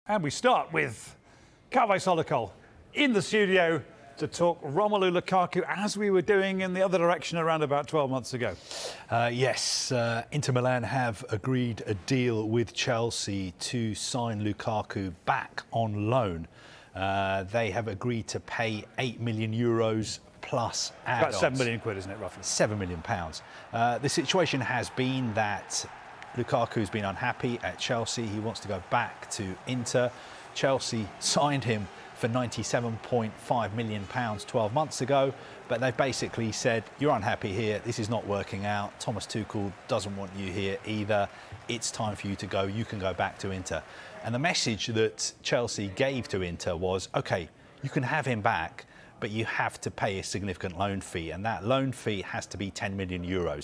And we start with Kaveh Solokol in the studio to talk Romelu Lukaku, as we were doing in the other direction around about 12 months ago. Yes, Inter Milan have agreed a deal with Chelsea to sign Lukaku back on loan. They have agreed to pay €8 million plus add-ons. About £7 million, isn't it, roughly? £7 million. The situation has been that Lukaku's been unhappy at Chelsea. He wants to go back to Inter. Chelsea signed him for £97.5 million 12 months ago, but they've basically said, you're unhappy here, this is not working out, Thomas Tuchel doesn't want you here either, it's time for you to go, you can go back to Inter. And the message that Chelsea gave to Inter was, OK, you can have him back, but you have to pay a significant loan fee, and that loan fee has to be €10 million.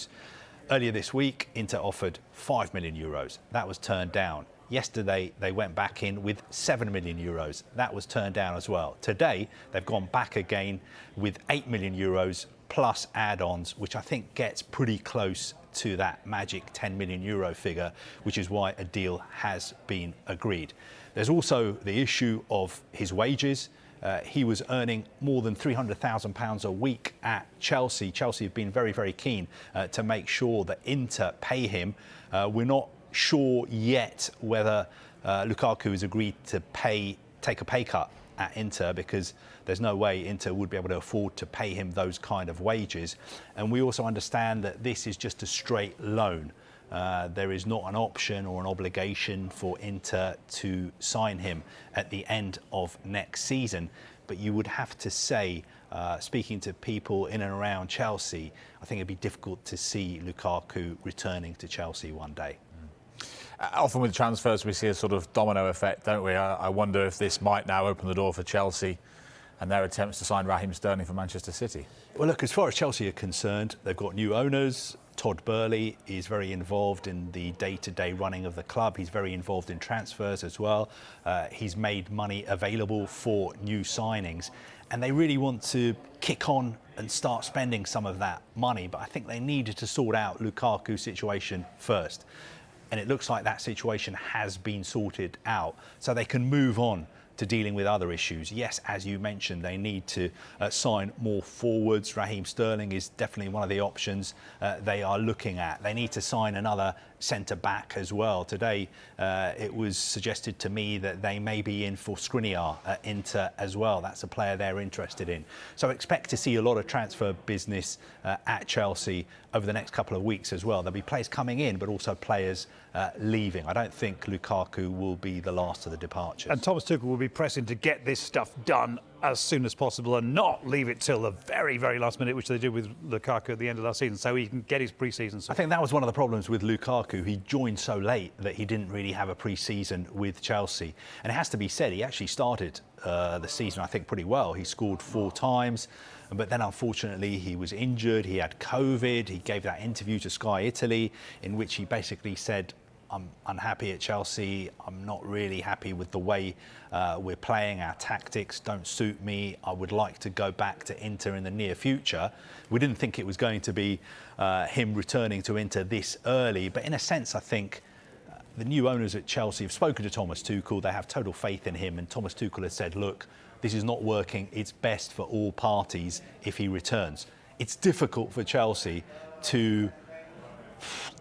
Earlier this week, Inter offered €5 million. That was turned down. Yesterday, they went back in with €7 million. That was turned down as well. Today, they've gone back again with €8 million plus add-ons, which I think gets pretty close to that magic €10 million figure, which is why a deal has been agreed. There's also the issue of his wages. He was earning more than £300,000 a week at Chelsea. Chelsea have been very, very keen to make sure that Inter pay him. We're not sure yet whether Lukaku has agreed to take a pay cut at Inter, because there's no way Inter would be able to afford to pay him those kind of wages. And we also understand that this is just a straight loan. There is not an option or an obligation for Inter to sign him at the end of next season. But you would have to say, speaking to people in and around Chelsea, I think it'd be difficult to see Lukaku returning to Chelsea one day. Often with transfers, we see a sort of domino effect, don't we? I wonder if this might now open the door for Chelsea and their attempts to sign Raheem for Manchester City. Well, look, as far as Chelsea are concerned, they've got new owners. Todd Burley is very involved in the day-to-day running of the club. He's very involved in transfers as well. He's made money available for new signings. And they really want to kick on and start spending some of that money. But I think they needed to sort out Lukaku's situation first. And it looks like that situation has been sorted out, so they can move on to dealing with other issues. Yes, as you mentioned, they need to sign more forwards. Raheem Sterling is definitely one of the options they are looking at. They need to sign another centre-back as well. Today, it was suggested to me that they may be in for Skriniar at Inter as well. That's a player they're interested in. So expect to see a lot of transfer business at Chelsea over the next couple of weeks as well. There'll be players coming in, but also players leaving. I don't think Lukaku will be the last of the departures. And Thomas Tuchel will be pressing to get this stuff done as soon as possible and not leave it till the very, very last minute, which they did with Lukaku at the end of last season, so he can get his pre-season. I think that was one of the problems with Lukaku. He joined so late that he didn't really have a pre-season with Chelsea. And it has to be said, he actually started the season, I think, pretty well. He scored 4 times. But then, unfortunately, he was injured. He had COVID. He gave that interview to Sky Italy in which he basically said, I'm unhappy at Chelsea. I'm not really happy with the way we're playing. Our tactics don't suit me. I would like to go back to Inter in the near future. We didn't think it was going to be him returning to Inter this early. But in a sense, I think the new owners at Chelsea have spoken to Thomas Tuchel. They have total faith in him. And Thomas Tuchel has said, look, this is not working. It's best for all parties if he returns. It's difficult for Chelsea to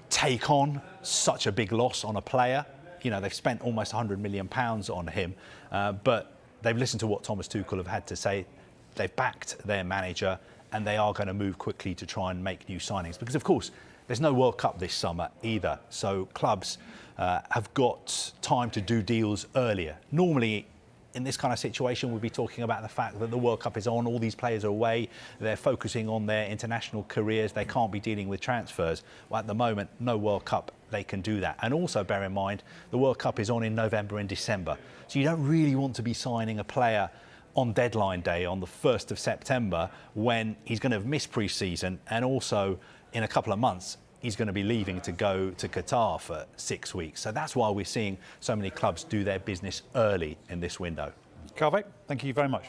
take on such a big loss on a player. You know, they've spent almost £100 million on him, but they've listened to what Thomas Tuchel have had to say. They've backed their manager, and they are going to move quickly to try and make new signings. Because, of course, there's no World Cup this summer either, so clubs have got time to do deals earlier. Normally, in this kind of situation, we'll be talking about the fact that the World Cup is on, all these players are away, they're focusing on their international careers, they can't be dealing with transfers. Well, at the moment, no World Cup, they can do that. And also bear in mind, the World Cup is on in November and December. So you don't really want to be signing a player on deadline day on the 1st of September when he's going to have missed pre-season, and also in a couple of months, he's going to be leaving to go to Qatar for 6 weeks. So that's why we're seeing so many clubs do their business early in this window. Kaveh, thank you very much.